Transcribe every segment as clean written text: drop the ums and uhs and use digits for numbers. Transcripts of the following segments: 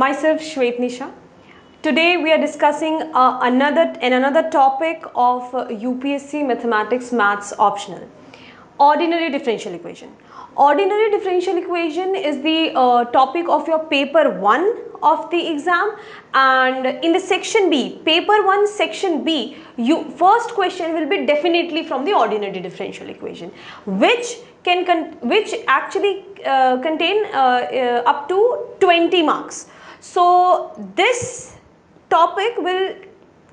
Myself Shwet Nisha. Today we are discussing another topic of UPSC Maths optional. Ordinary differential equation. Ordinary differential equation is the topic of your paper 1 of the exam, and in the section B, paper 1 section B, first question will be definitely from the ordinary differential equation, which actually contain up to 20 marks. So this topic will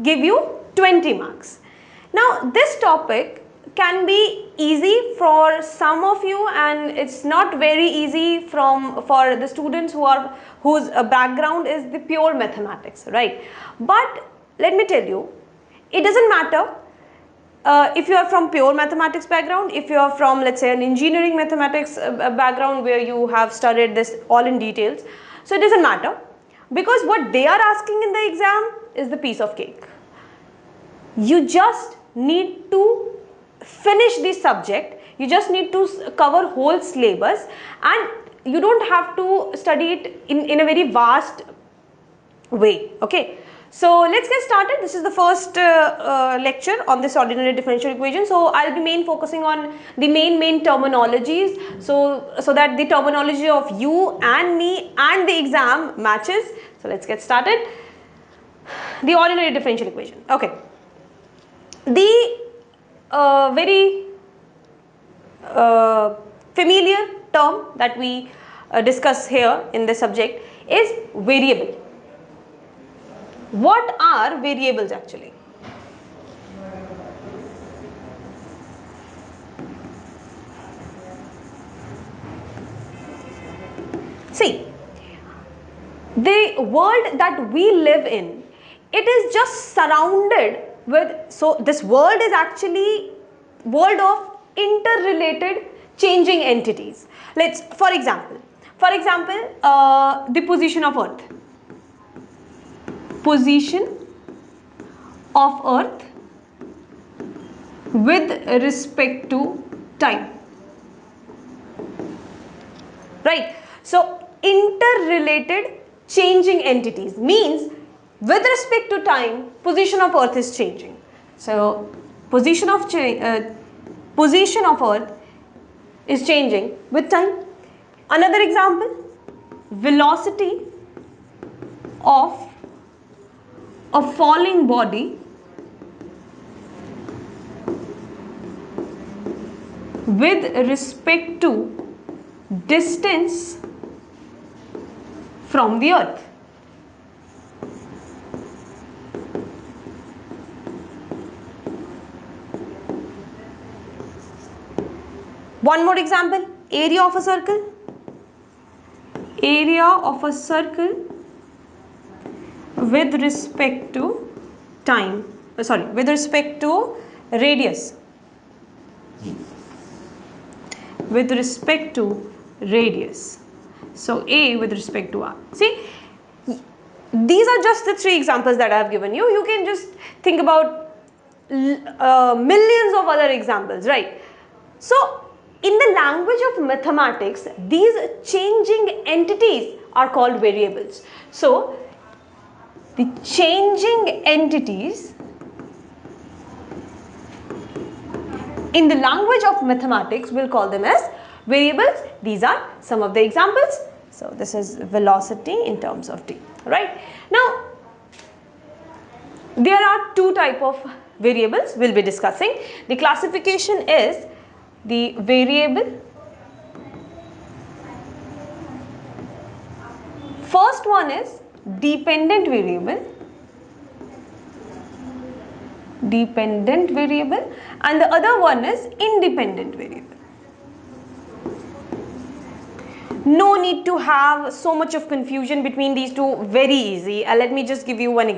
give you 20 marks. Now this topic can be easy for some of you, and it's not very easy for the students whose background is the pure mathematics, right? But let me tell you, it doesn't matter if you are from pure mathematics background, if you are from, let's say, an engineering mathematics background where you have studied this all in details. So it doesn't matter, because what they are asking in the exam is the piece of cake. You just need to finish the subject, you just need to cover whole syllabus, and you don't have to study it in a very vast way. Okay, so let's get started. This is the first lecture on this ordinary differential equation. So I'll be focusing on the main terminologies, so that the terminology of you and me and the exam matches. So let's get started. The ordinary differential equation. Okay, the very familiar term that we discuss here in this subject is variable. What are variables actually? See, the world that we live in, it is just surrounded with, so this world is actually world of interrelated changing entities. Let's, for example, the position of Earth. Position of Earth with respect to time. Right? So interrelated changing entities means with respect to time, position of Earth is changing. So position of Earth is changing with time. Another example, velocity of a falling body with respect to distance from the Earth. One more example, area of a circle. Area of a circle with respect to time, with respect to radius. With respect to radius. So A with respect to R. See, these are just the 3 examples that I have given you. You can just think about millions of other examples, right? So in the language of mathematics, these changing entities are called variables. So the changing entities in the language of mathematics, we'll call them as variables. These are some of the examples. So this is velocity in terms of t, right? Now there are 2 types of variables we'll be discussing. The classification is the variable. First one is dependent variable, and the other one is independent variable. No need to have so much of confusion between these two, very easy. Let me just give you one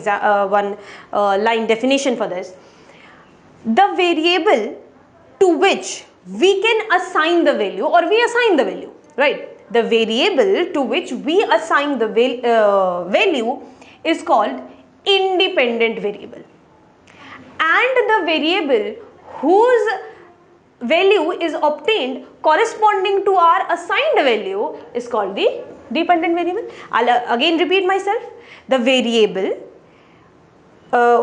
line definition for this. The variable to which we can assign the value, or we assign the value, right? The variable to which we assign the value is called independent variable, and the variable whose value is obtained corresponding to our assigned value is called the Dependent variable. I'll again repeat myself. The variable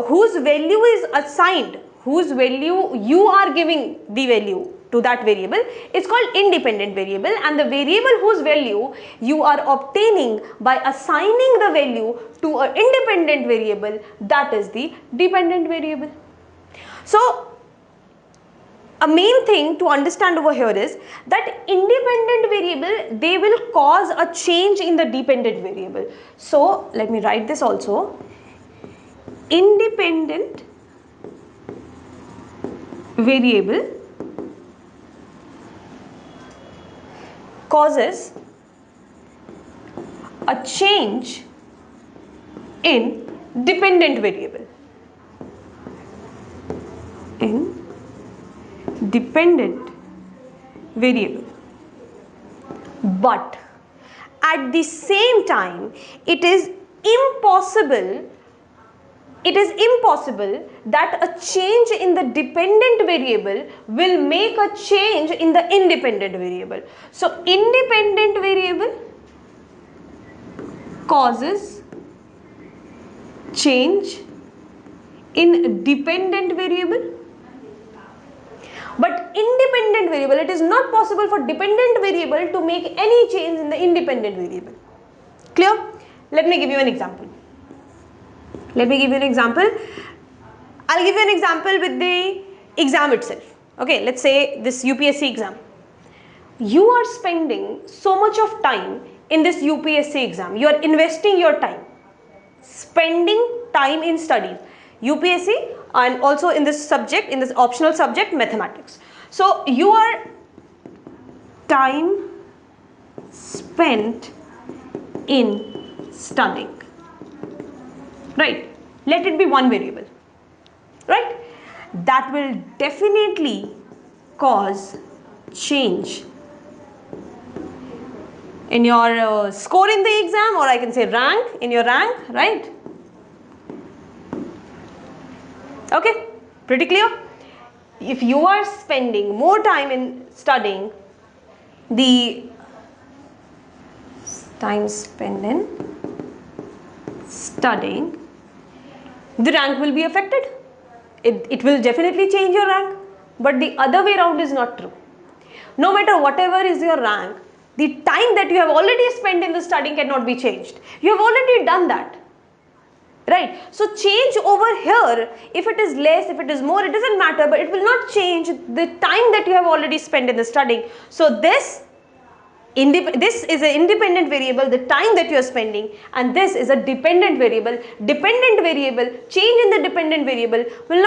whose value is assigned, whose value you are giving the value to that variable is called independent variable, and the variable whose value you are obtaining by assigning the value to an independent variable, that is the dependent variable. So a main thing to understand over here is that independent variable, they will cause a change in the dependent variable. So let me write this also. Independent variable causes a change in dependent variable. In dependent variable. But at the same time, it is impossible that a change in the dependent variable will make a change in the independent variable. So independent variable causes change in dependent variable, but independent variable, it is not possible for dependent variable to make any change in the independent variable. Clear? Let me give you an example. I'll give you an example with the exam itself. Okay, let's say this UPSC exam. You are spending so much of time in this UPSC exam. You are investing your time, spending time in studies, UPSC, and also in this subject, in this optional subject, mathematics. So you are time spent in studying. Right, let it be one variable, right? That will definitely cause change in your score in the exam, or I can say rank, in your rank, right? Okay, pretty clear? If you are spending more time in studying, the time spent in studying, the rank will be affected. It will definitely change your rank, but the other way around is not true. No matter whatever is your rank, the time that you have already spent in the studying cannot be changed. You have already done that, right? So change over here, if it is less, if it is more, it doesn't matter, but it will not change the time that you have already spent in the studying. So this is an independent variable, the time that you are spending, and this is a dependent variable. Dependent variable, change in the dependent variable will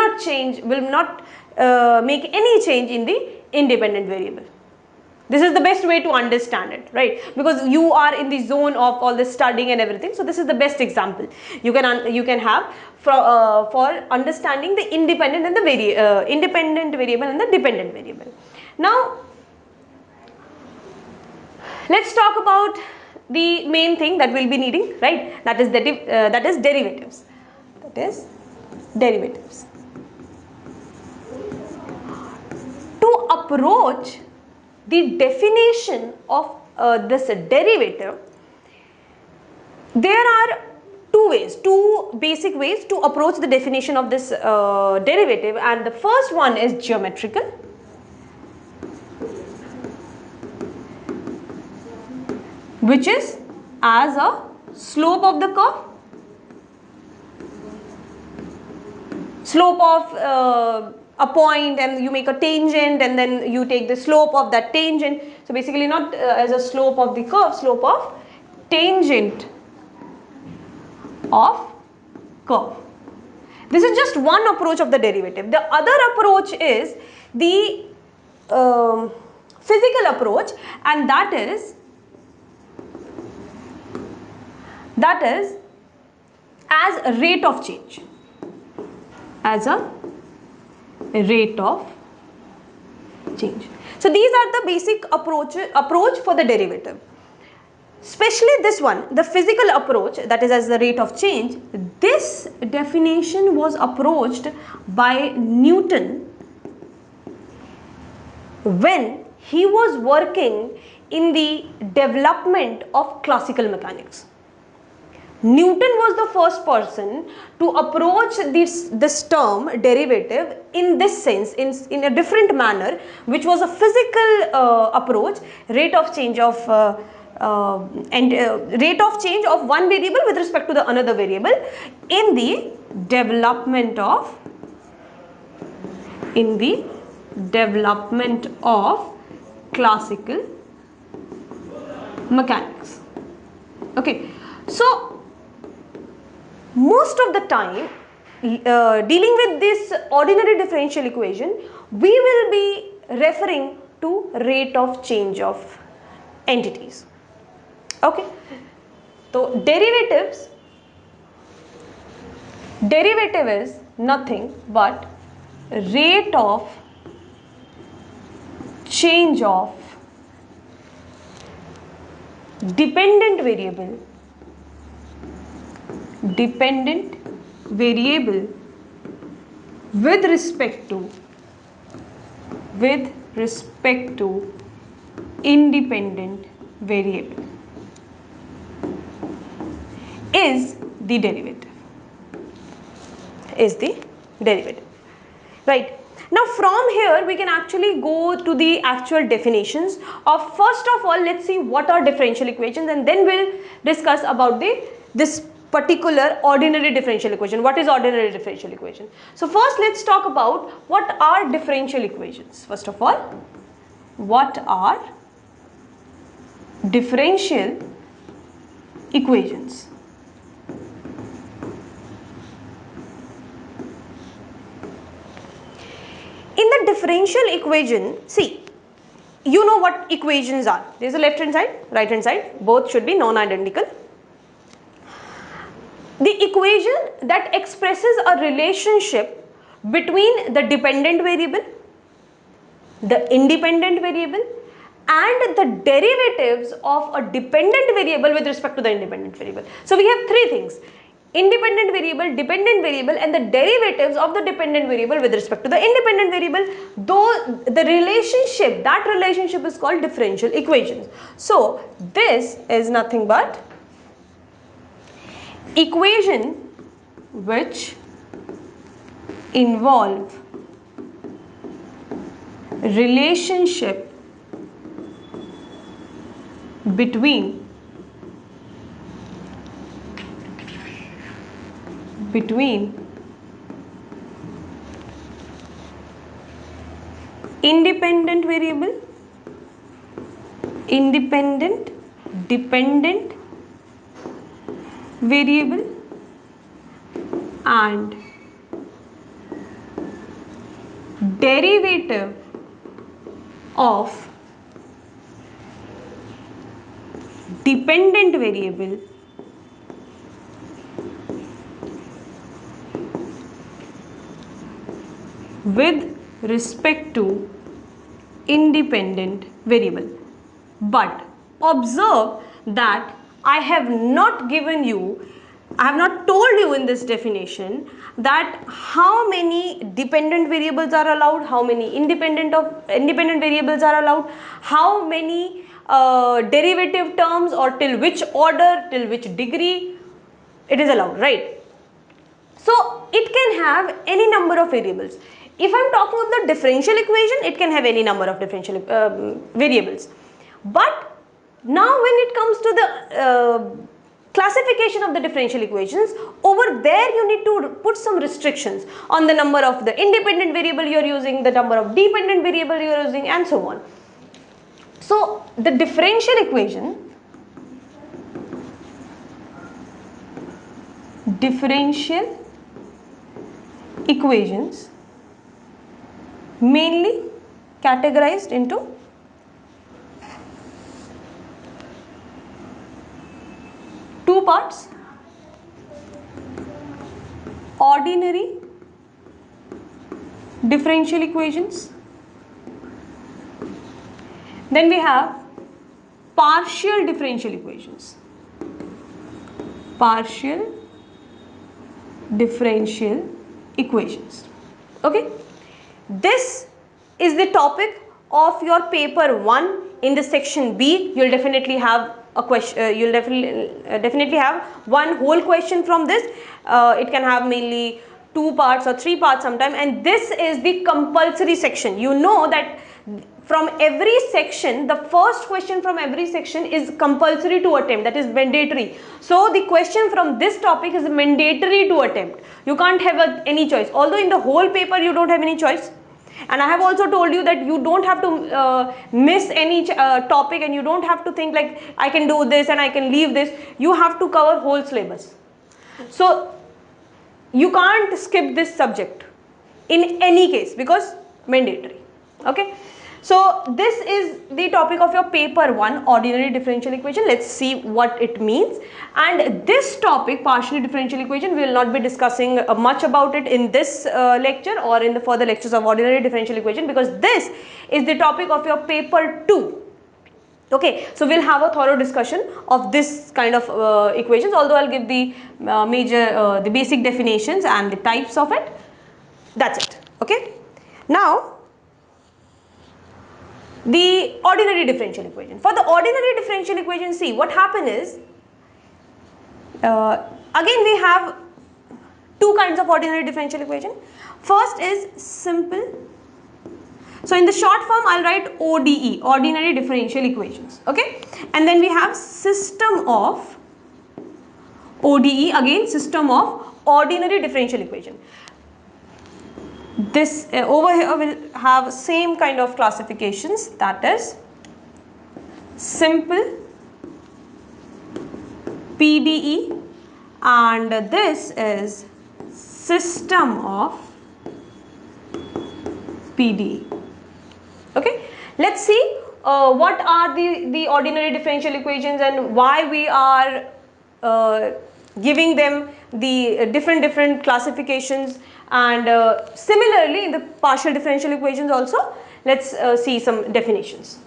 not make any change in the independent variable. This is the best way to understand it, right? Because you are in the zone of all this studying and everything. So this is the best example you can have for understanding the independent and the independent variable and the dependent variable. Now, let's talk about the main thing that we'll be needing, right? That is derivatives. That is derivatives. To approach the definition of this derivative, there are two basic ways to approach the definition of this derivative, and the first one is geometrical. Which is as a slope of the curve, slope of a point, and you make a tangent, and then you take the slope of that tangent. So basically not as a slope of the curve, slope of tangent of curve. This is just one approach of the derivative. The other approach is the physical approach, and that is as a rate of change, as a rate of change. So these are the basic approach for the derivative. Especially this one, the physical approach, that is as the rate of change. This definition was approached by Newton when he was working in the development of classical mechanics. Newton was the first person to approach this term derivative in this sense, in a different manner, which was a physical approach, rate of change of rate of change of one variable with respect to the another variable in the development of classical mechanics. Okay, so most of the time dealing with this ordinary differential equation, we will be referring to rate of change of entities. Okay, so derivative is nothing but rate of change of dependent variable with respect to independent variable is the derivative. Right. Now from here we can actually go to the actual definitions of, first of all, let's see what are differential equations, and then we'll discuss about this particular ordinary differential equation. What is ordinary differential equation? So first let's talk about what are differential equations. First of all, what are differential equations? In the differential equation, see, you know what equations are. There is a left hand side, right hand side, both should be non-identical. The equation that expresses a relationship between the dependent variable, the independent variable, and the derivatives of a dependent variable with respect to the independent variable. So we have three things: independent variable, dependent variable, and the derivatives of the dependent variable with respect to the independent variable. Though the relationship, that relationship is called differential equations. So this is nothing but equation which involve relationship between independent variable, dependent variable, and derivative of dependent variable with respect to independent variable. But observe that I have not told you in this definition that how many dependent variables are allowed, how many independent variables are allowed, how many derivative terms, or till which order, till which degree it is allowed, right? So it can have any number of variables. If I am talking of the differential equation, it can have any number of differential variables. But now when it comes to the classification of the differential equations, over there you need to put some restrictions on the number of the independent variable you are using, the number of dependent variable you are using, and so on. So the differential equations mainly categorized into two parts: ordinary differential equations, then we have partial differential equations. Okay, this is the topic of your paper 1 in the section B, you'll definitely have a question. You'll definitely have one whole question from this. It can have mainly 2 parts or 3 parts sometime, and this is the compulsory section. You know that from every section, the first question from every section is compulsory to attempt, that is mandatory. So the question from this topic is mandatory to attempt. You can't have any choice, although in the whole paper you don't have any choice. And I have also told you that you don't have to miss any topic, and you don't have to think like I can do this and I can leave this. You have to cover whole syllabus. So you can't skip this subject in any case because mandatory. Okay. So this is the topic of your paper 1, ordinary differential equation. Let's see what it means. And this topic, partial differential equation, we will not be discussing much about it in this lecture or in the further lectures of ordinary differential equation, because this is the topic of your paper 2. Okay, so we'll have a thorough discussion of this kind of equations, although I'll give the the basic definitions and the types of it. That's it. Okay. Now, the ordinary differential equation. For the ordinary differential equation, see what happen is, again we have 2 kinds of ordinary differential equation. First is simple. So in the short form, I'll write ODE, ordinary differential equations. Okay, and then we have system of ODE, again system of ordinary differential equation. This over here will have same kind of classifications, that is simple, PDE, and this is system of PDE. Okay, let's see what are the ordinary differential equations and why we are giving them the different classifications. And similarly in the partial differential equations also, let's see some definitions.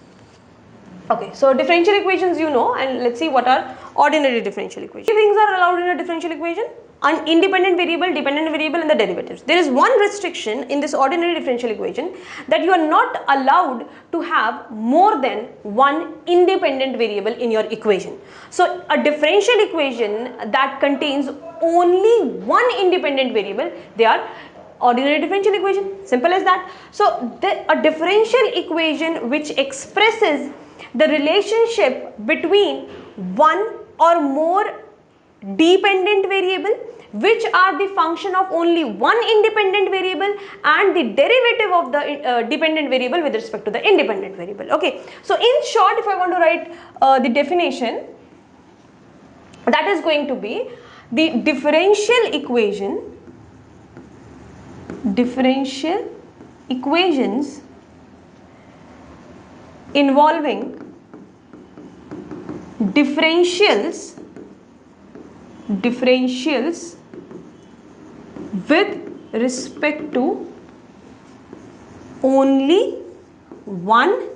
Okay, so differential equations you know, and let's see what are ordinary differential equations. 3 things are allowed in a differential equation: an independent variable, dependent variable, and the derivatives. There is one restriction in this ordinary differential equation, that you are not allowed to have more than one independent variable in your equation. So a differential equation that contains only one independent variable, they are ordinary differential equation. Simple as that. So a differential equation which expresses the relationship between one or more dependent variable which are the function of only one independent variable, and the derivative of the dependent variable with respect to the independent variable. Okay, so in short, if I want to write the definition, that is going to be the differential equations involving differentials with respect to only one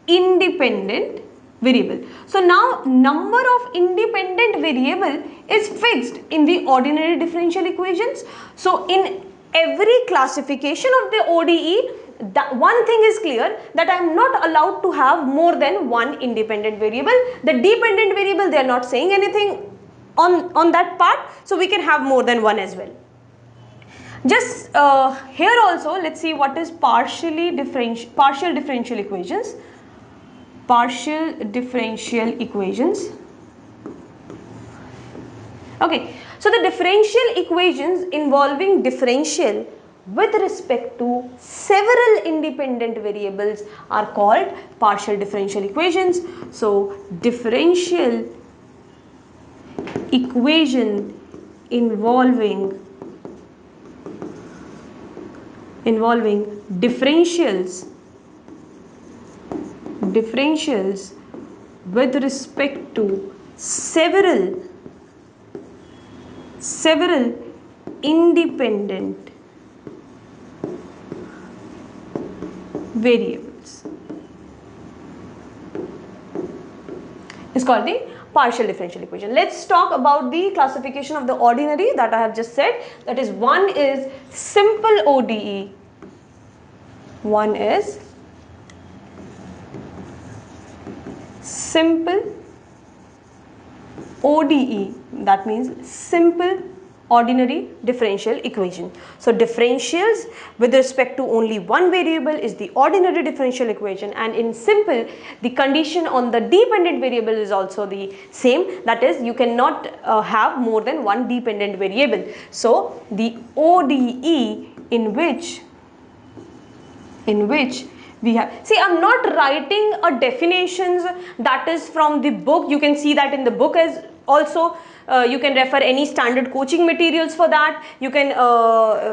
independent variable. So now number of independent variable is fixed in the ordinary differential equations. So in every classification of the ODE, that one thing is clear, that I am not allowed to have more than one independent variable. The dependent variable, they are not saying anything on that part, so we can have more than one as well. Just here also, let's see what is partial differential equations. Partial differential equations. Okay, so the differential equations involving differential with respect to several independent variables are called partial differential equations. So differential equation involving differentials with respect to several independent variables is called the partial differential equation. Let's talk about the classification of the ordinary that I have just said. That is, one is simple ODE, one is simple ODE, that means simple ordinary differential equation. So differentials with respect to only one variable is the ordinary differential equation, and in simple the condition on the dependent variable is also the same, that is you cannot have more than one dependent variable. So the ODE in which we have, see, I'm not writing a definitions that is from the book. You can see that in the book as also. You can refer any standard coaching materials for that. You can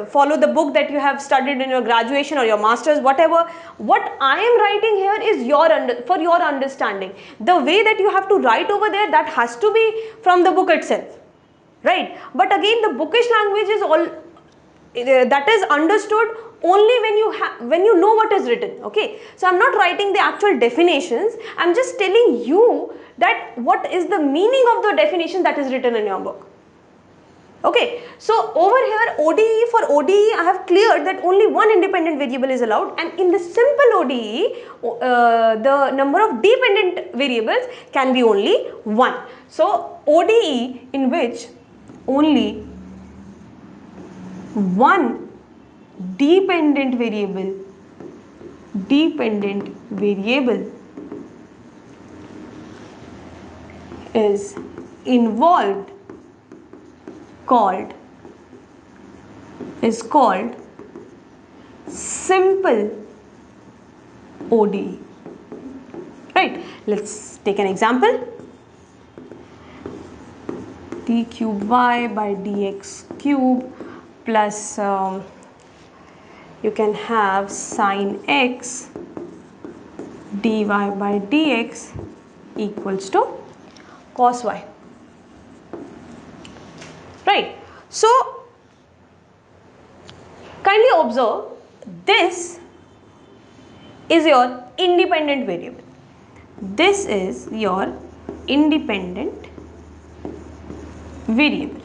follow the book that you have studied in your graduation or your masters, whatever. What I am writing here is for your understanding. The way that you have to write over there, that has to be from the book itself, right? But again, the bookish language is all that is understood only when you know what is written. Okay, so I'm not writing the actual definitions, I'm just telling you that what is the meaning of the definition that is written in your book. Okay, so over here for ODE I have cleared that only one independent variable is allowed, and in the simple ODE the number of dependent variables can be only one. So ODE in which only one dependent variable is involved is called simple ODE. Right, let's take an example. D cube y by dx cube plus you can have sine x dy by dx equals to cos y. Right, so kindly observe, this is your independent variable. This is your independent variable,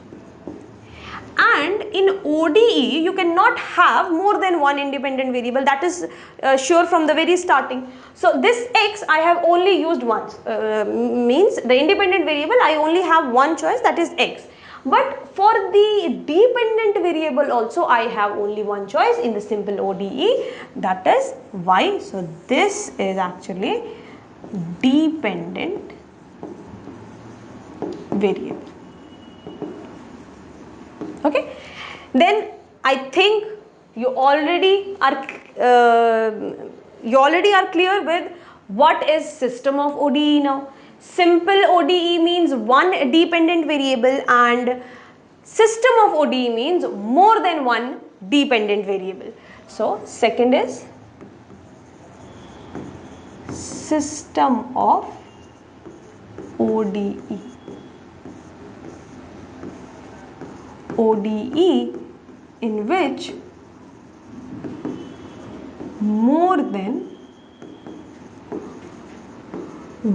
and in ODE you cannot have more than one independent variable, that is sure from the very starting. So this x I have only used once, means the independent variable I only have one choice, that is x. But for the dependent variable also I have only one choice in the simple ODE, that is y. So this is actually dependent variable. Okay, then I think you already are clear with what is system of ODE now. Simple ODE means one dependent variable, and system of ODE means more than one dependent variable. So second is system of ODE. ODE in which more than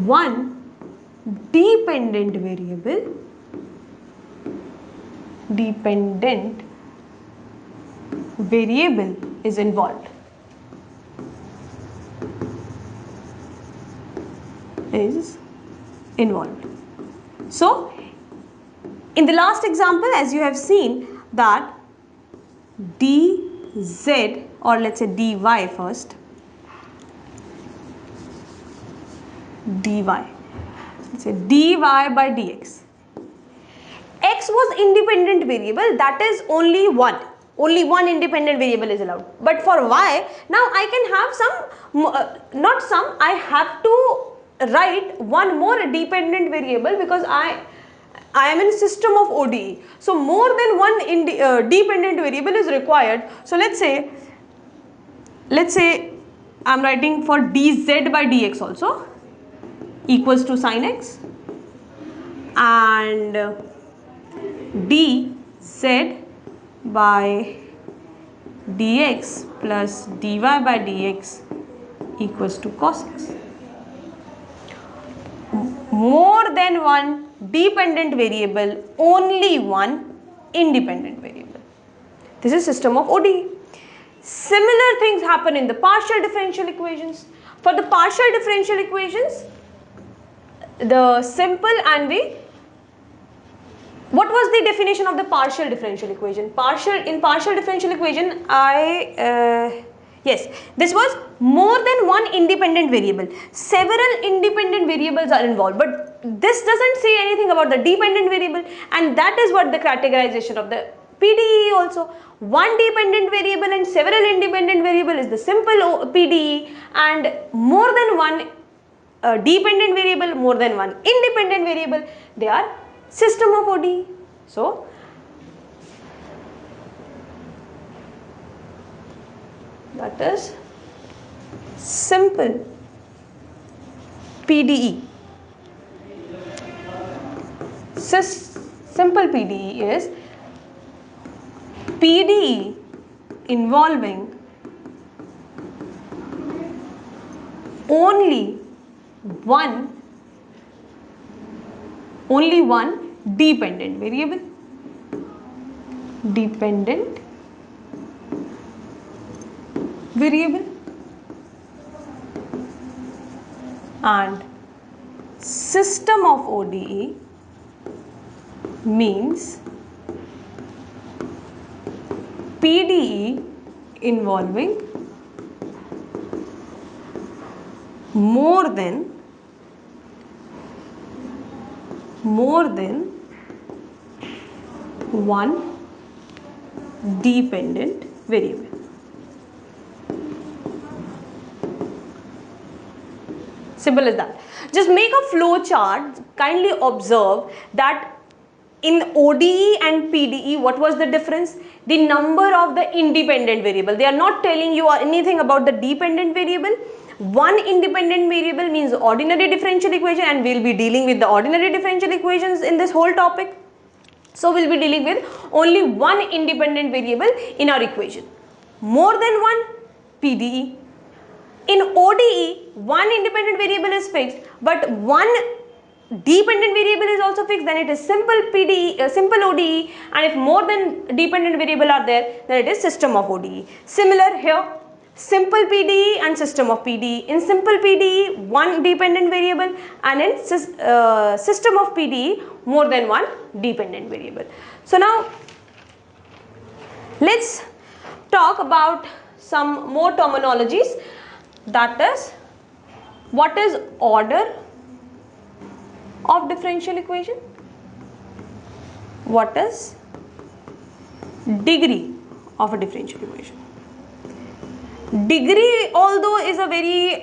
one dependent variable is involved. So in the last example, as you have seen, that dz, or let's say dy first, dy, let's say dy by dx, x was independent variable, that is only one independent variable is allowed. But for y, now I can have some, not some, I have to write one more dependent variable, because I am in system of ODE. So more than one dependent variable is required. So let's say I am writing for dz by dx also equals to sine x, and dz by dx plus dy by dx equals to cos x. More than one dependent variable, only one independent variable. This is system of ODE. Similar things happen in the partial differential equations. For the partial differential equations, the simple and the, what was the definition of the partial differential equation? In partial differential equation, yes, this was more than one independent variable. Several independent variables are involved, but this doesn't say anything about the dependent variable, and that is what the categorization of the PDE also. One dependent variable and several independent variable is the simple PDE, and more than one dependent variable, more than one independent variable, they are system of ODE. So that is simple PDE. Simple PDE is PDE involving only one dependent variable, and system of ODE means PDE involving more than one dependent variable. Simple as that. Just make a flow chart. Kindly observe that in ODE and PDE, what was the difference? The number of the independent variable. They are not telling you anything about the dependent variable. One independent variable means ordinary differential equation, and we will be dealing with the ordinary differential equations in this whole topic. So we will be dealing with only one independent variable in our equation. More than one, PDE. In ODE, one independent variable is fixed, but one dependent variable is also fixed, then it is simple PDE, simple ODE, and if more than dependent variable are there, then it is system of ODE. Similar here, simple PDE and system of PDE. In simple PDE, one dependent variable, and in system of PDE, more than one dependent variable. So now, let's talk about some more terminologies. That is, what is order of differential equation? What is degree of a differential equation? Degree, although, is a very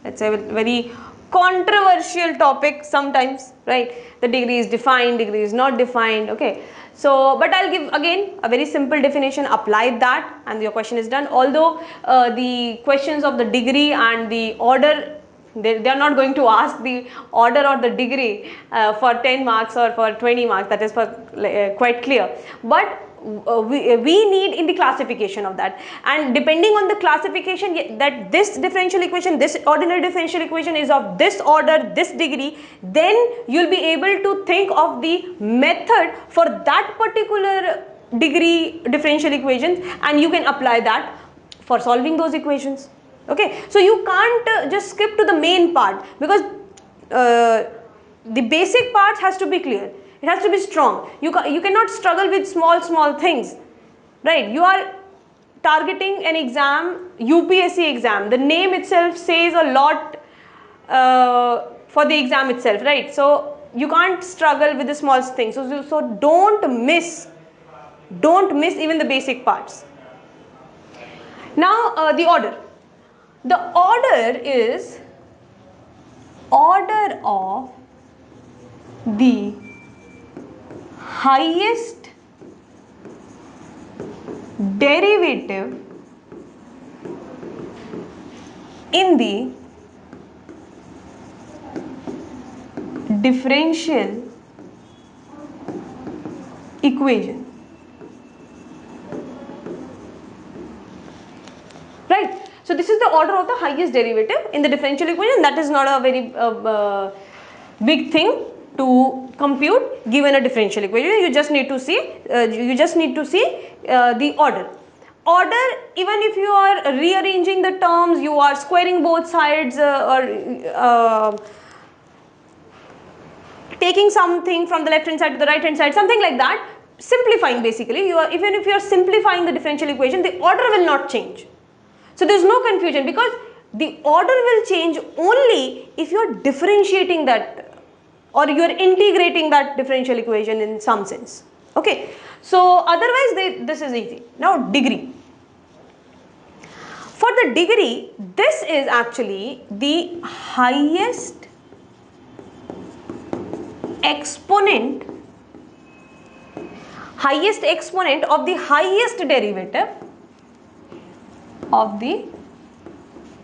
let's say very controversial topic sometimes, right? The degree is defined, degree is not defined, okay? So, but I'll give again a very simple definition, apply that and your question is done. Although the questions of the degree and the order, they are not going to ask the order or the degree for 10 marks or for 20 marks, that is for quite clear. But we need in the classification of that, and depending on the classification that this differential equation, this ordinary differential equation is of this order, this degree, then you will be able to think of the method for that particular degree differential equations, and you can apply that for solving those equations. Okay, so you can't just skip to the main part, because the basic parts has to be clear. It has to be strong. You cannot struggle with small things, right? You are targeting an exam, UPSC exam. The name itself says a lot for the exam itself, right? So you can't struggle with the small things. So don't miss even the basic parts. Now the order. The order is order of the highest derivative in the differential equation, right? So this is the order of the highest derivative in the differential equation. That is not a very big thing to compute given a differential equation. You just need to see the order. Order, even if you are rearranging the terms, you are squaring both sides or taking something from the left hand side to the right hand side, something like that, simplifying basically. Even if you are simplifying the differential equation, the order will not change. So there is no confusion, because the order will change only if you are differentiating that, or you are integrating that differential equation in some sense. Okay, so otherwise this is easy. Now degree. For the degree, this is actually the highest exponent of the highest derivative of the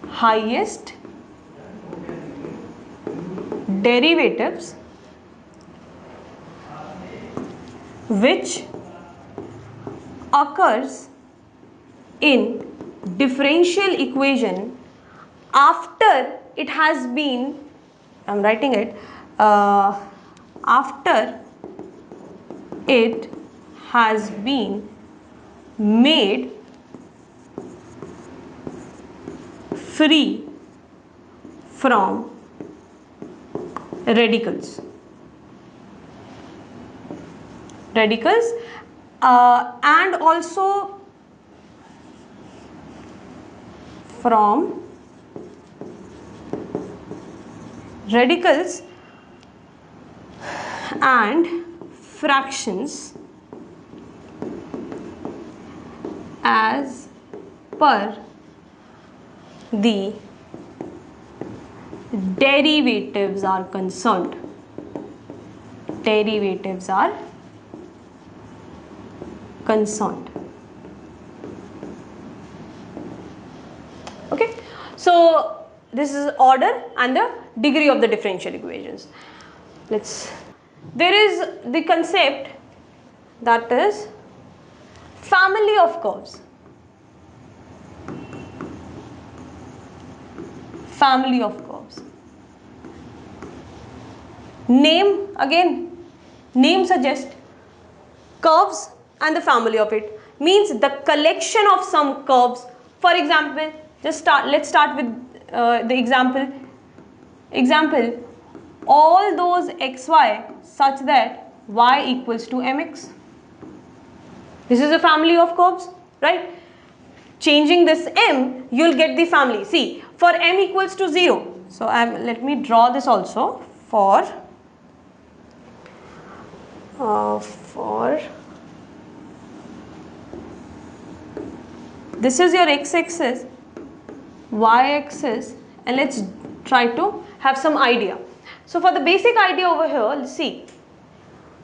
highest derivatives which occurs in differential equation after it has been, I'm writing it, after it has been made free from radicals and also from radicals and fractions as per the derivatives are concerned. Derivatives are concerned. Okay, so this is order and the degree of the differential equations. There is the concept that is family of curves. Family of curves. Name suggests curves and the family of it, means the collection of some curves. For example, let's start with the example, all those xy such that y equals to mx. This is a family of curves, right? Changing this m, you'll get the family. See, for m equals to 0, so let me draw this also. For this is your x-axis, y-axis, and let's try to have some idea. So for the basic idea over here, let's see,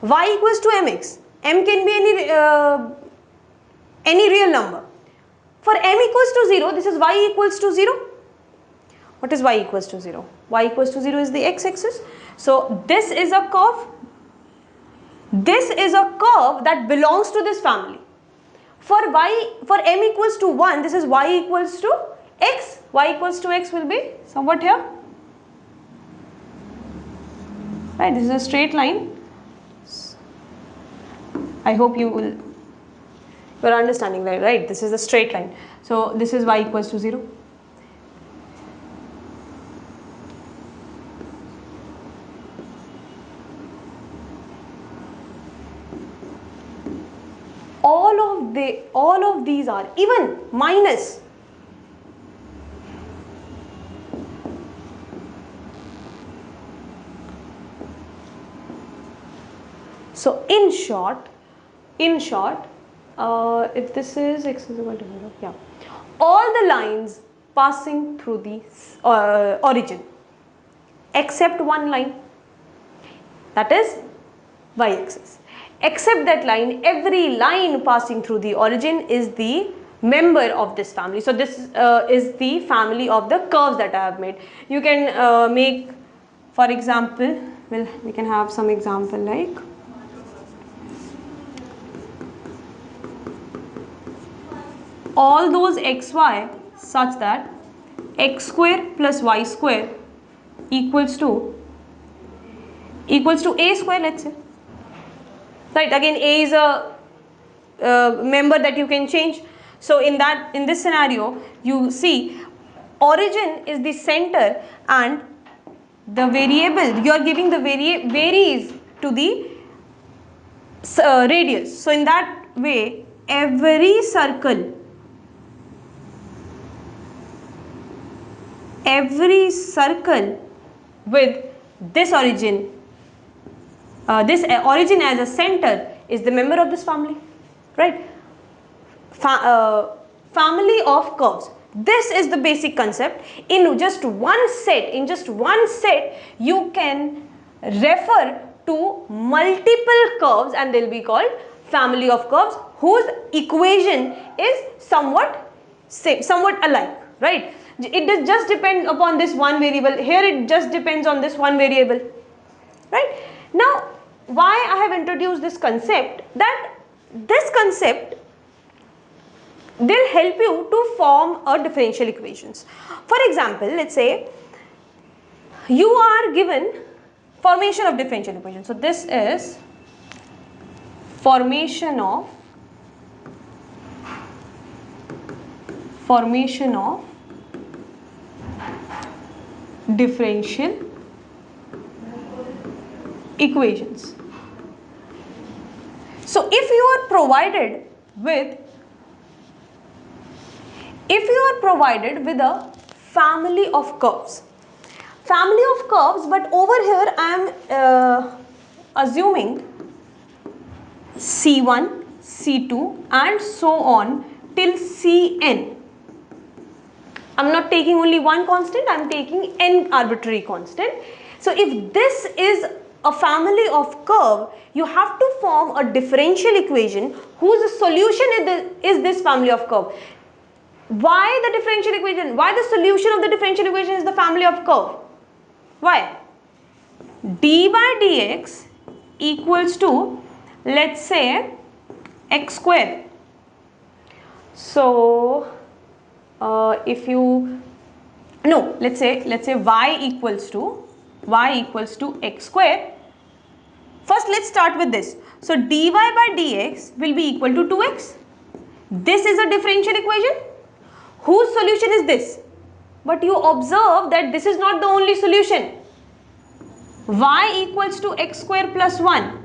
y equals to mx. M can be any real number. For m equals to 0, this is y equals to 0. What is y equals to 0? Y equals to 0 is the x-axis. So this is a curve. This is a curve that belongs to this family. For m equals to 1, this is y equals to x. Y equals to x will be somewhat here. Right, this is a straight line. I hope you are understanding that, right? This is a straight line. So this is y equals to 0. All of these are even minus. So in short, if this is x is equal to 0, yeah, all the lines passing through the origin except one line, that is y-axis. Except that line, every line passing through the origin is the member of this family. So this is the family of the curves that I have made. You can make, for example, we can have some example like all those xy such that x square plus y square equals to a square, let's say. Right, again a is a member that you can change. So in this scenario, you see origin is the center and the variable you are giving the varies to the radius. So in that way, every circle with this origin as a center is the member of this family, right? Family of curves. This is the basic concept. In just one set, you can refer to multiple curves and they'll be called family of curves whose equation is somewhat alike, right? It just depends upon this one variable. Here it just depends on this one variable, right? Now, why I have introduced this concept, that this concept they'll help you to form a differential equations. For example, let's say you are given formation of differential equation. So this is formation of differential equations. So if you are provided with a family of curves, but over here I am assuming C1, C2 and so on till Cn. I am not taking only one constant, I am taking n arbitrary constant. So if this is a family of curve, you have to form a differential equation whose solution is this family of curve. Why the differential equation? Why the solution of the differential equation is the family of curve? Why? D by dx equals to, let's say, x square. So let's say y equals to x square. First let's start with this. So dy by dx will be equal to 2x. This is a differential equation whose solution is this. But you observe that this is not the only solution. Y equals to x square plus 1.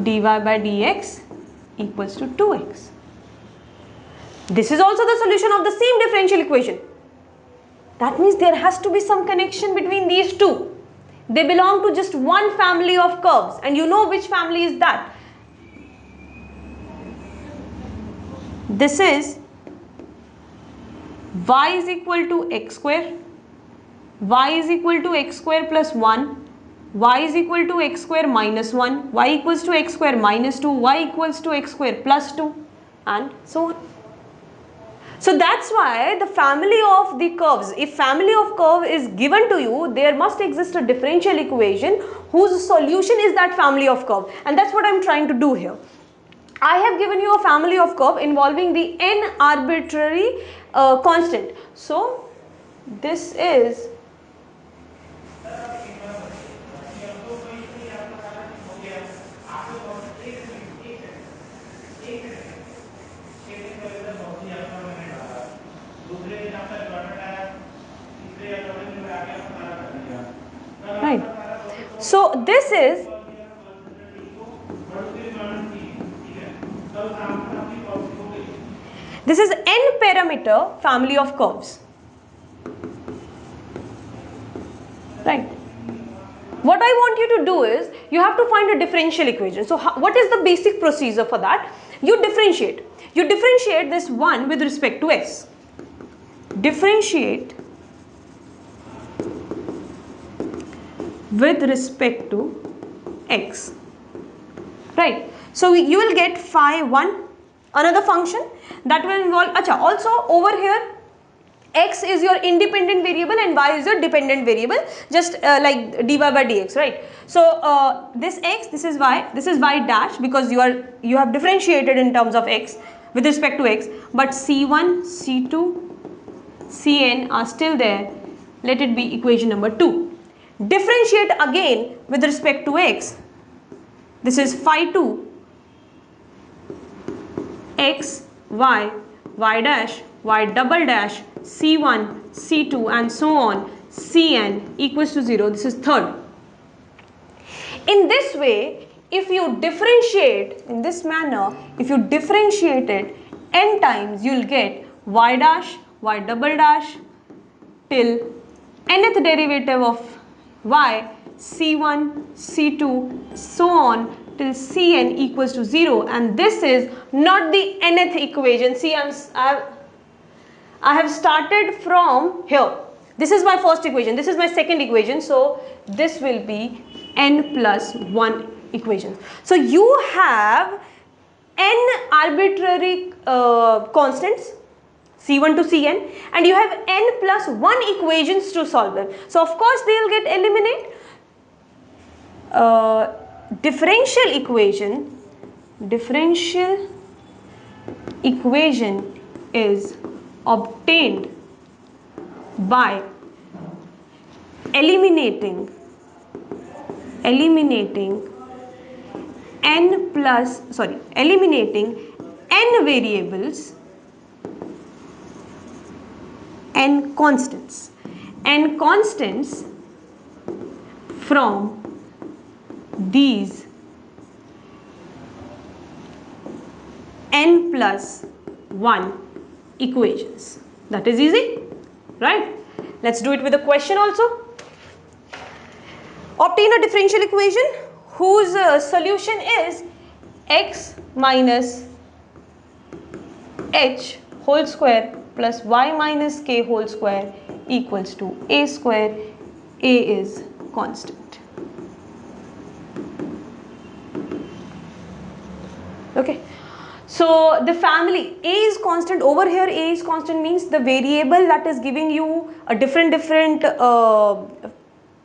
Dy by dx equals to 2x. This is also the solution of the same differential equation. That means there has to be some connection between these two. They belong to just one family of curves, and you know which family is that. This is y is equal to x square, y is equal to x square plus 1, y is equal to x square minus 1, y equals to x square minus 2, y equals to x square plus 2 and so on. So that's why the family of the curves, if family of curve is given to you, there must exist a differential equation whose solution is that family of curve, and that's what I'm trying to do here. I have given you a family of curve involving the n arbitrary constant. So this is right. So this is n parameter family of curves, right? What I want you to do is you have to find a differential equation. So what is the basic procedure for that? You differentiate this one with respect to x. Differentiate with respect to x, right? So you will get phi 1, another function that will involve, also over here x is your independent variable and y is your dependent variable, just like dy by dx, right? So this x, this is y dash, because you have differentiated in terms of x with respect to x, but c1, c2, cn are still there. Let it be equation number 2. Differentiate again with respect to x. This is phi 2 x, y, y dash, y double dash, c1, c2 and so on, Cn equals to 0. This is third. In this way, if you differentiate in this manner, if you differentiate it n times, you will get y dash, y double dash till nth derivative of y, c1, c2, so on till cn equals to 0, and this is not the nth equation. See, I have started from here. This is my first equation, this is my second equation, so this will be n plus 1 equation. So you have n arbitrary constants c1 to cn, and you have n plus 1 equations to solve them. So of course they will get eliminated. Differential equation is obtained by eliminating n variables, n constants from these n plus 1 equations. That is easy, right? Let's do it with a question also. Obtain a differential equation whose solution is x minus h whole square plus y minus k whole square equals to a square. A is constant. Okay. So the family A is constant. Over here A is constant means the variable that is giving you a different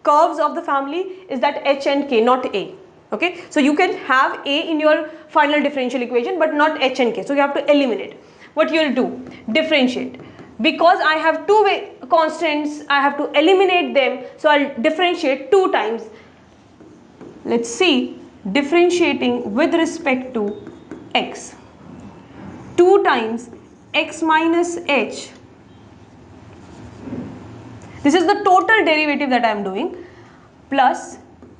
curves of the family is that h and k, not a. Okay. So you can have a in your final differential equation but not h and k. So you have to eliminate. What you will do? Differentiate. Because I have two constants, I have to eliminate them. So I'll differentiate 2 times. Let's see. Differentiating with respect to x. 2 times x minus h. This is the total derivative that I am doing, plus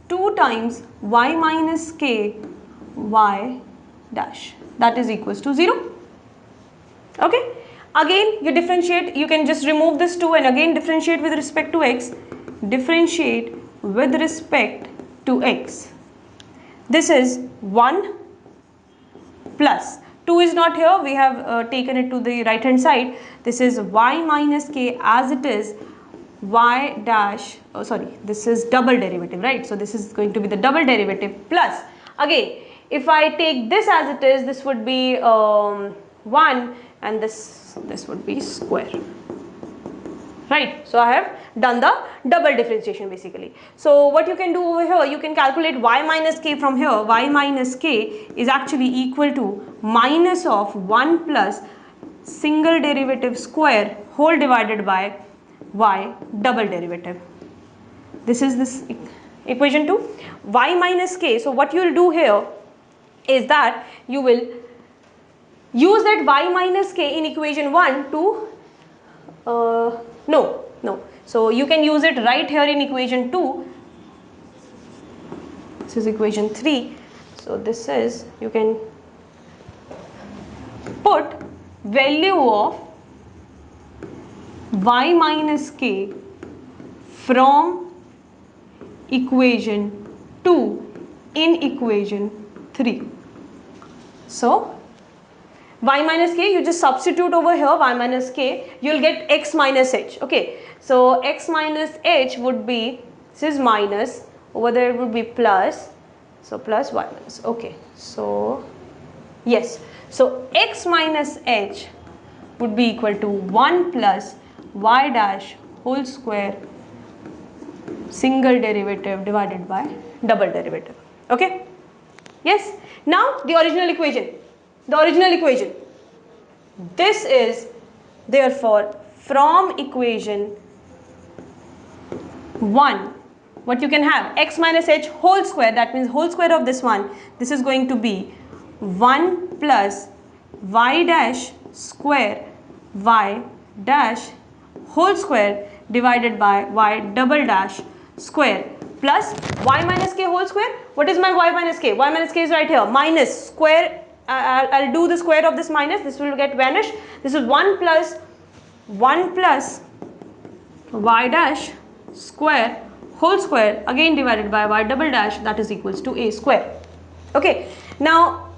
2 times y minus k y dash, that is equals to 0. Okay. Again you differentiate, you can just remove this 2 and again differentiate with respect to x. Differentiate with respect to x. This is 1 plus 2 is not here, we have taken it to the right hand side. This is y minus k as it is, y dash, oh sorry, this is double derivative, right? So this is going to be the double derivative plus, again if I take this as it is, this would be 1 and this would be square, right? So I have done the double differentiation basically. So what you can do over here, you can calculate y minus k from here. Y minus k is actually equal to minus of 1 plus single derivative square whole divided by y double derivative. This is this equation 2, y minus k. So what you will do here is that you will use that y minus k in equation 1 to no. So you can use it right here in equation 2. This is equation 3. So this is, you can put value of y minus k from equation 2 in equation 3. So y minus k, you just substitute over here y minus k, you will get x minus h. Okay, so x minus h would be, this is minus, over there it would be plus, so plus y minus. Okay, so yes, so x minus h would be equal to 1 plus y dash whole square single derivative divided by double derivative. Okay, yes. Now the original equation. This is therefore from equation 1, what you can have, x minus h whole square, that means whole square of this one, this is going to be 1 plus y dash square y dash whole square divided by y double dash square plus y minus k whole square. What is my y minus k? Y minus k is right here. Minus square. I'll do the square of this minus. This will get vanished. This is 1 plus y dash square whole square again divided by y double dash, that is equals to a square. Okay, now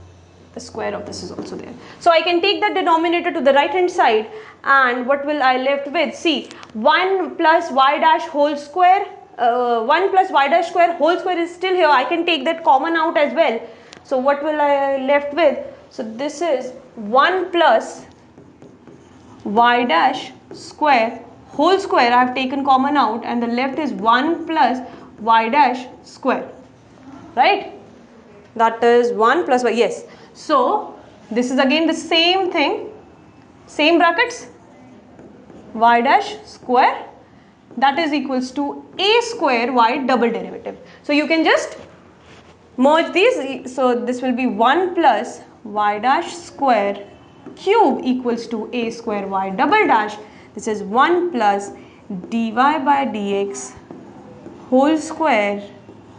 the square of this is also there. So I can take the denominator to the right hand side, and what will I left with? See, 1 plus y dash whole square, 1 plus y dash square whole square is still here. I can take that common out as well. So what will I left with? So this is 1 plus y dash square whole square. I have taken common out, and the left is 1 plus y dash square, right? That is 1 plus y, yes. So this is again the same thing, same brackets, y dash square, that is equals to a square y double derivative. So you can just merge these. So this will be 1 plus y dash square cube equals to a square y double dash. This is 1 plus dy by dx whole square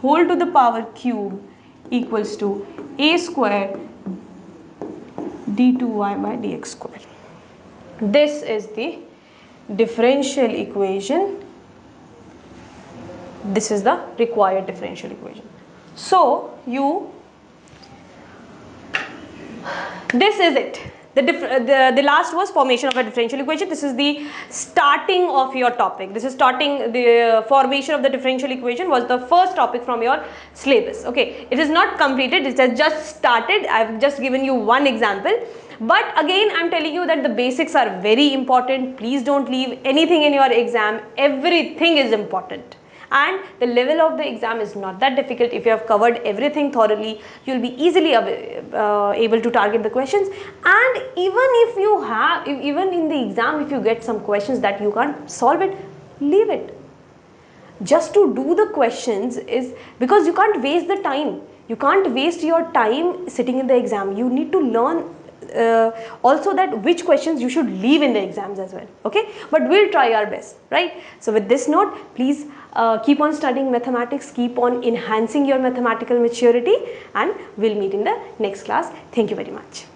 whole to the power cube equals to a square d2y by dx square. This is the differential equation. This is the required differential equation. So this is it. The last was formation of a differential equation. This is the starting of your topic. This is starting the formation of the differential equation was the first topic from your syllabus. Okay, it is not completed. It has just started. I have just given you one example. But again, I am telling you that the basics are very important. Please don't leave anything in your exam. Everything is important. And the level of the exam is not that difficult. If you have covered everything thoroughly, you will be easily able to target the questions. And even in the exam, if you get some questions that you can't solve it, leave it. Just to do the questions is because you can't waste the time. You can't waste your time sitting in the exam. You need to learn also that which questions you should leave in the exams as well. Okay, but we'll try our best, right? So with this note, please keep on studying mathematics, keep on enhancing your mathematical maturity, and we'll meet in the next class. Thank you very much.